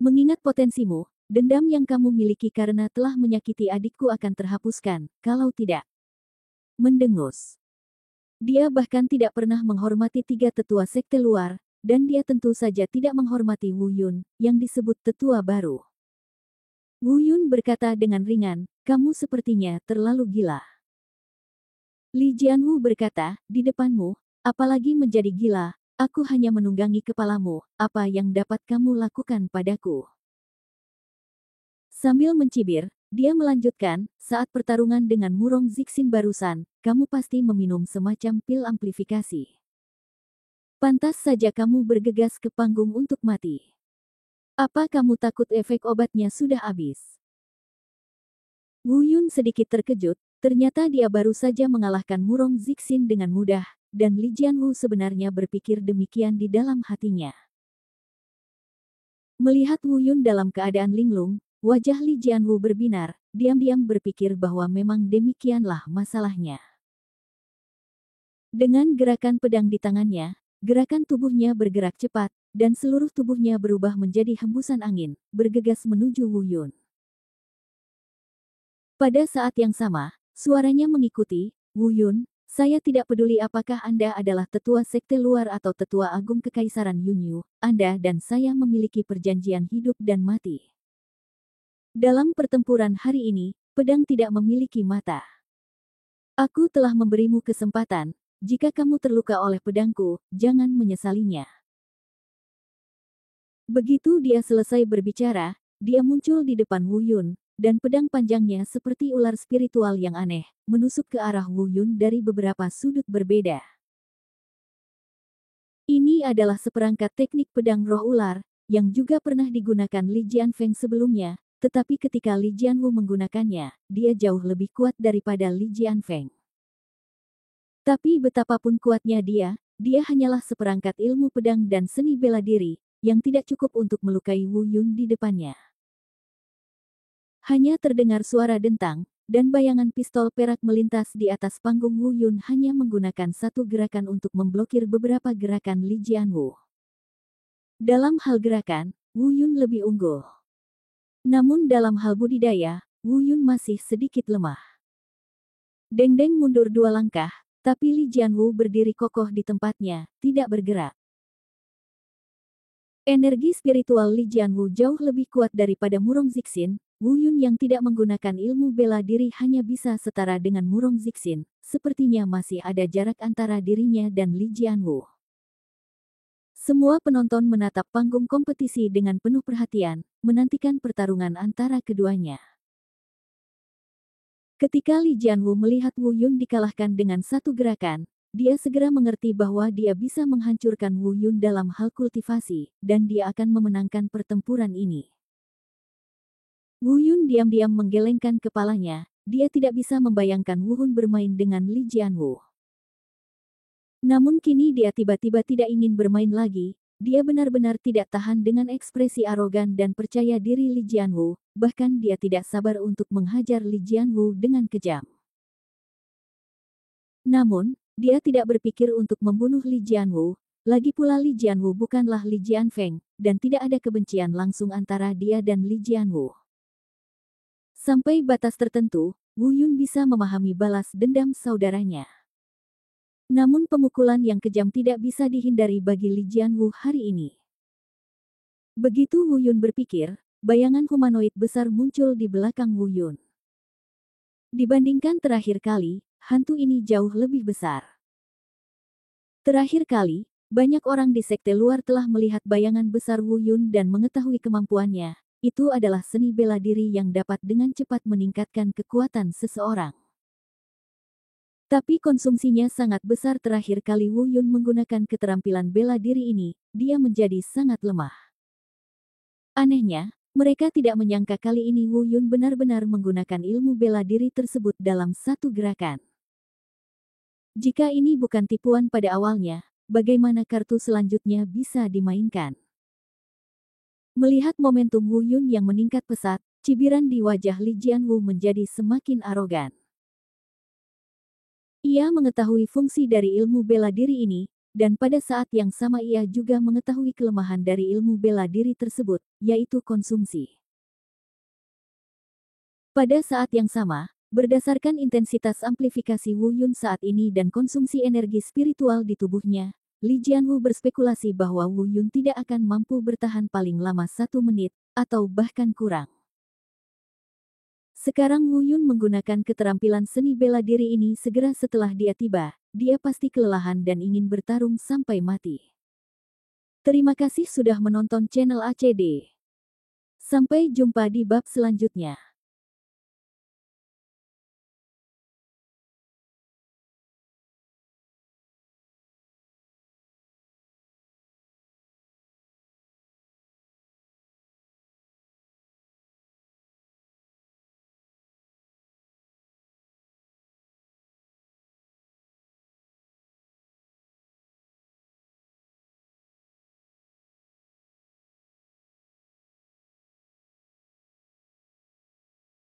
Mengingat potensimu, dendam yang kamu miliki karena telah menyakiti adikku akan terhapuskan, kalau tidak. Mendengus. Dia bahkan tidak pernah menghormati 3 tetua sekte luar, dan dia tentu saja tidak menghormati Wu Yun, yang disebut tetua baru. Wu Yun berkata dengan ringan, kamu sepertinya terlalu gila. Li Jianwu berkata, di depanmu, apalagi menjadi gila, aku hanya menunggangi kepalamu, apa yang dapat kamu lakukan padaku? Sambil mencibir, dia melanjutkan, saat pertarungan dengan Murong Zixin barusan, kamu pasti meminum semacam pil amplifikasi. Pantas saja kamu bergegas ke panggung untuk mati. Apa kamu takut efek obatnya sudah habis? Wu Yun sedikit terkejut, ternyata dia baru saja mengalahkan Murong Zixin dengan mudah, dan Li Jianwu sebenarnya berpikir demikian di dalam hatinya. Melihat Wu Yun dalam keadaan linglung, wajah Li Jianwu berbinar, diam-diam berpikir bahwa memang demikianlah masalahnya. Dengan gerakan pedang di tangannya, gerakan tubuhnya bergerak cepat, dan seluruh tubuhnya berubah menjadi hembusan angin, bergegas menuju Wu Yun. Pada saat yang sama, suaranya mengikuti, Wu Yun, saya tidak peduli apakah Anda adalah tetua sekte luar atau tetua agung kekaisaran Yunyu, Anda dan saya memiliki perjanjian hidup dan mati. Dalam pertempuran hari ini, pedang tidak memiliki mata. Aku telah memberimu kesempatan, jika kamu terluka oleh pedangku, jangan menyesalinya. Begitu dia selesai berbicara, dia muncul di depan Wu Yun, dan pedang panjangnya seperti ular spiritual yang aneh, menusuk ke arah Wu Yun dari beberapa sudut berbeda. Ini adalah seperangkat teknik pedang roh ular, yang juga pernah digunakan Li Jianfeng sebelumnya, tetapi ketika Li Jianwu menggunakannya, dia jauh lebih kuat daripada Li Jianfeng. Tapi betapapun kuatnya dia hanyalah seperangkat ilmu pedang dan seni bela diri, yang tidak cukup untuk melukai Wu Yun di depannya. Hanya terdengar suara dentang, dan bayangan pistol perak melintas di atas panggung. Wu Yun hanya menggunakan satu gerakan untuk memblokir beberapa gerakan Li Jianwu. Dalam hal gerakan, Wu Yun lebih unggul. Namun dalam hal budidaya, Wu Yun masih sedikit lemah. Deng Deng mundur 2 langkah, tapi Li Jianwu berdiri kokoh di tempatnya, tidak bergerak. Energi spiritual Li Jianwu jauh lebih kuat daripada Murong Zixin. Wu Yun yang tidak menggunakan ilmu bela diri hanya bisa setara dengan Murong Zixin, sepertinya masih ada jarak antara dirinya dan Li Jianwu. Semua penonton menatap panggung kompetisi dengan penuh perhatian, menantikan pertarungan antara keduanya. Ketika Li Jianwu melihat Wu Yun dikalahkan dengan satu gerakan, dia segera mengerti bahwa dia bisa menghancurkan Wu Yun dalam hal kultivasi, dan dia akan memenangkan pertempuran ini. Wu Yun diam-diam menggelengkan kepalanya, dia tidak bisa membayangkan Wu Hun bermain dengan Li Jianwu. Namun kini dia tiba-tiba tidak ingin bermain lagi. Dia benar-benar tidak tahan dengan ekspresi arogan dan percaya diri Li Jianwu, bahkan dia tidak sabar untuk menghajar Li Jianwu dengan kejam. Namun, dia tidak berpikir untuk membunuh Li Jianwu. Lagi pula Li Jianwu bukanlah Li Jianfeng, dan tidak ada kebencian langsung antara dia dan Li Jianwu. Sampai batas tertentu, Wu Yun bisa memahami balas dendam saudaranya. Namun pemukulan yang kejam tidak bisa dihindari bagi Li Jianwu hari ini. Begitu Wu Yun berpikir, bayangan humanoid besar muncul di belakang Wu Yun. Dibandingkan terakhir kali, hantu ini jauh lebih besar. Terakhir kali, banyak orang di sekte luar telah melihat bayangan besar Wu Yun dan mengetahui kemampuannya. Itu adalah seni bela diri yang dapat dengan cepat meningkatkan kekuatan seseorang. Tapi konsumsinya sangat besar terakhir kali Wu Yun menggunakan keterampilan bela diri ini, dia menjadi sangat lemah. Anehnya, mereka tidak menyangka kali ini Wu Yun benar-benar menggunakan ilmu bela diri tersebut dalam satu gerakan. Jika ini bukan tipuan pada awalnya, bagaimana kartu selanjutnya bisa dimainkan? Melihat momentum Wu Yun yang meningkat pesat, cibiran di wajah Li Jianwu menjadi semakin arogan. Ia mengetahui fungsi dari ilmu bela diri ini, dan pada saat yang sama ia juga mengetahui kelemahan dari ilmu bela diri tersebut, yaitu konsumsi. Pada saat yang sama, berdasarkan intensitas amplifikasi Wu Yun saat ini dan konsumsi energi spiritual di tubuhnya, Li Jianwu berspekulasi bahwa Wu Yun tidak akan mampu bertahan paling lama 1 menit, atau bahkan kurang. Sekarang Wu Yun menggunakan keterampilan seni bela diri ini segera setelah dia tiba, dia pasti kelelahan dan ingin bertarung sampai mati. Terima kasih sudah menonton channel ACD. Sampai jumpa di bab selanjutnya.